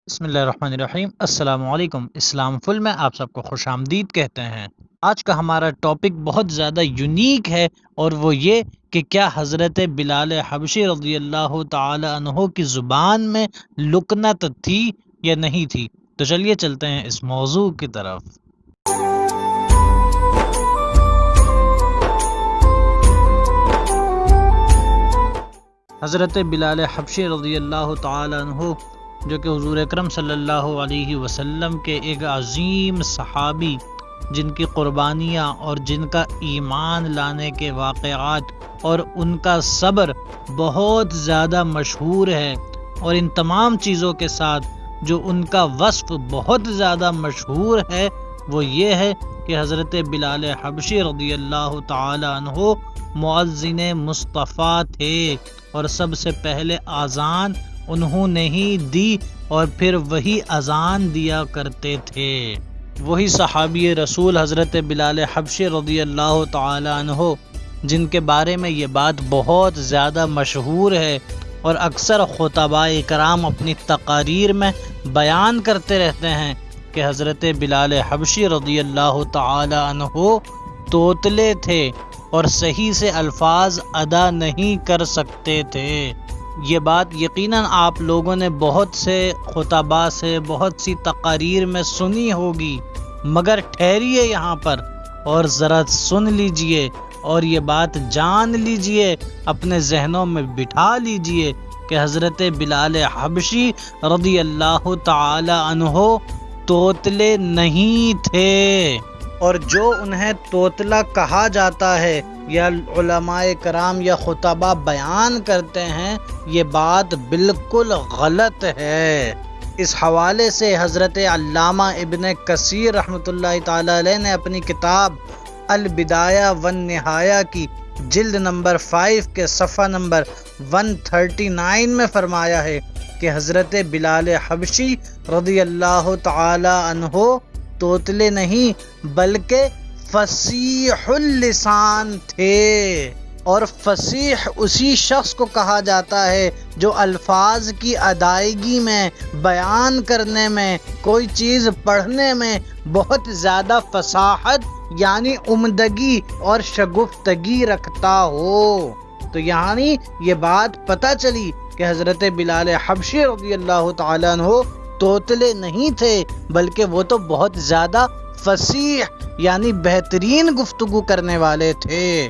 بسم اللہ الرحمن الرحیم۔ السلام علیکم۔ اسلام فل میں آپ سب کو خوش آمدید کہتے ہیں۔ آج کا ہمارا ٹاپک بہت زیادہ یونیک ہے، اور وہ یہ کہ کیا حضرت بلال حبشی رضی اللہ تعالی عنہ کی زبان میں لکنت تھی یا نہیں تھی۔ تو چلیے چلتے ہیں اس موضوع کی طرف۔ حضرت بلال حبشی رضی اللہ تعالی عنہ جو کہ حضور اکرم صلی اللہ علیہ وسلم کے ایک عظیم صحابی، جن کی قربانیاں اور جن کا ایمان لانے کے واقعات اور ان کا صبر بہت زیادہ مشہور ہے، اور ان تمام چیزوں کے ساتھ جو ان کا وصف بہت زیادہ مشہور ہے وہ یہ ہے کہ حضرت بلال حبشی رضی اللہ تعالی عنہ مؤذن مصطفیٰ تھے، اور سب سے پہلے اذان انہوں نے ہی دی، اور پھر وہی اذان دیا کرتے تھے۔ وہی صحابی رسول حضرت بلال حبشی رضی اللہ تعالی عنہ جن کے بارے میں یہ بات بہت زیادہ مشہور ہے، اور اکثر خطباء کرام اپنی تقاریر میں بیان کرتے رہتے ہیں کہ حضرت بلال حبشی رضی اللہ تعالی عنہ توتلے تھے اور صحیح سے الفاظ ادا نہیں کر سکتے تھے۔ یہ بات یقیناً آپ لوگوں نے بہت سے خطباء سے بہت سی تقاریر میں سنی ہوگی، مگر ٹھہریے یہاں پر اور ذرا سن لیجئے، اور یہ بات جان لیجئے، اپنے ذہنوں میں بٹھا لیجئے کہ حضرت بلال حبشی رضی اللہ تعالی عنہ توتلے نہیں تھے، اور جو انہیں توتلا کہا جاتا ہے یا علماء کرام یا خطباء بیان کرتے ہیں، یہ بات بالکل غلط ہے۔ اس حوالے سے حضرت علامہ ابن کثیر رحمۃ اللہ تعالی علیہ نے اپنی کتاب البدایہ والنہایہ کی جلد نمبر 5 کے صفحہ نمبر 139 میں فرمایا ہے کہ حضرت بلال حبشی رضی اللہ تعالی عنہ توتلے نہیں بلکہ فصیح اللسان تھے، اور فصیح اسی شخص کو کہا جاتا ہے جو الفاظ کی ادائیگی میں، بیان کرنے میں، کوئی چیز پڑھنے میں بہت زیادہ فصاحت یعنی عمدگی اور شگفتگی رکھتا ہو۔ تو یعنی یہ بات پتہ چلی کہ حضرت بلال حبشی رضی اللہ تعالیٰ عنہ توتلے نہیں تھے، بلکہ وہ تو بہت زیادہ فصیح یعنی بہترین گفتگو کرنے والے تھے۔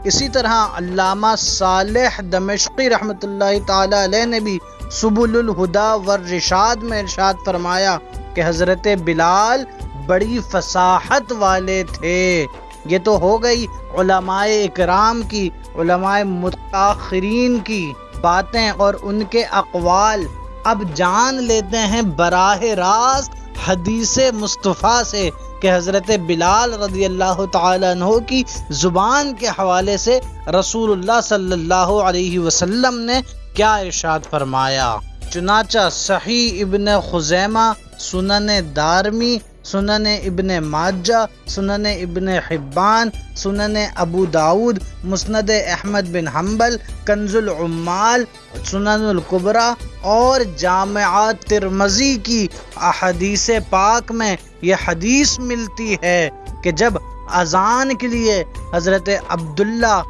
اسی طرح علامہ صالح دمشقی رحمۃ اللہ تعالی علیہ نے بھی سبل الہدی والرشاد میں ارشاد فرمایا کہ حضرت بلال بڑی فصاحت والے تھے۔ یہ تو ہو گئی علماء اکرام کی، علماء متاخرین کی باتیں اور ان کے اقوال۔ اب جان لیتے ہیں براہ راست حدیث مصطفیٰ سے کہ حضرت بلال رضی اللہ تعالی عنہ کی زبان کے حوالے سے رسول اللہ صلی اللہ علیہ وسلم نے کیا ارشاد فرمایا۔ چنانچہ صحیح ابن خزیمہ، سنن دارمی، سنن ابن ماجہ، سنن ابن حبان، سنن ابو داود، مسند احمد بن حنبل، کنز العمال، سنن الکبریٰ اور جامعہ ترمذی کی احادیث پاک میں یہ حدیث ملتی ہے کہ جب اذان کے لیے حضرت عبداللہ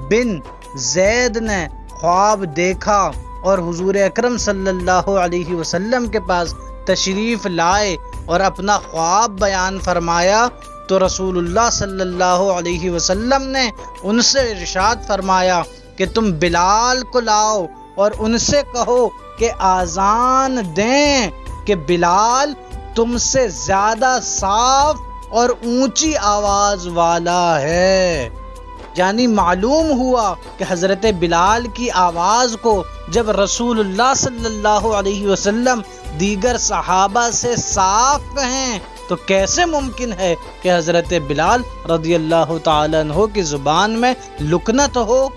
بن زید نے خواب دیکھا اور حضور اکرم صلی اللہ علیہ وسلم کے پاس تشریف لائے اور اپنا خواب بیان فرمایا، تو رسول اللہ صلی اللہ علیہ وسلم نے ان سے ارشاد فرمایا کہ تم بلال کو لاؤ اور ان سے کہو کہ آذان دیں کہ بلال تم سے زیادہ صاف اور اونچی آواز والا ہے۔ یعنی معلوم ہوا کہ حضرت بلال کی آواز کو جب رسول اللہ صلی اللہ علیہ وسلم دیگر صحابہ سے صاف کہیں تو کیسے ممکن ہے کہ حضرت بلال رضی اللہ تعالیٰ عنہ کی زبان میں لکنت ہو۔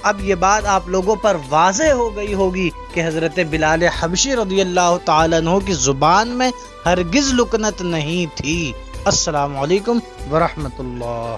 اب یہ بات آپ لوگوں پر واضح ہو گئی ہوگی کہ حضرت بلال حبشی رضی اللہ تعالیٰ عنہ کی زبان میں ہرگز لکنت نہیں تھی۔ السلام علیکم ورحمۃ اللہ۔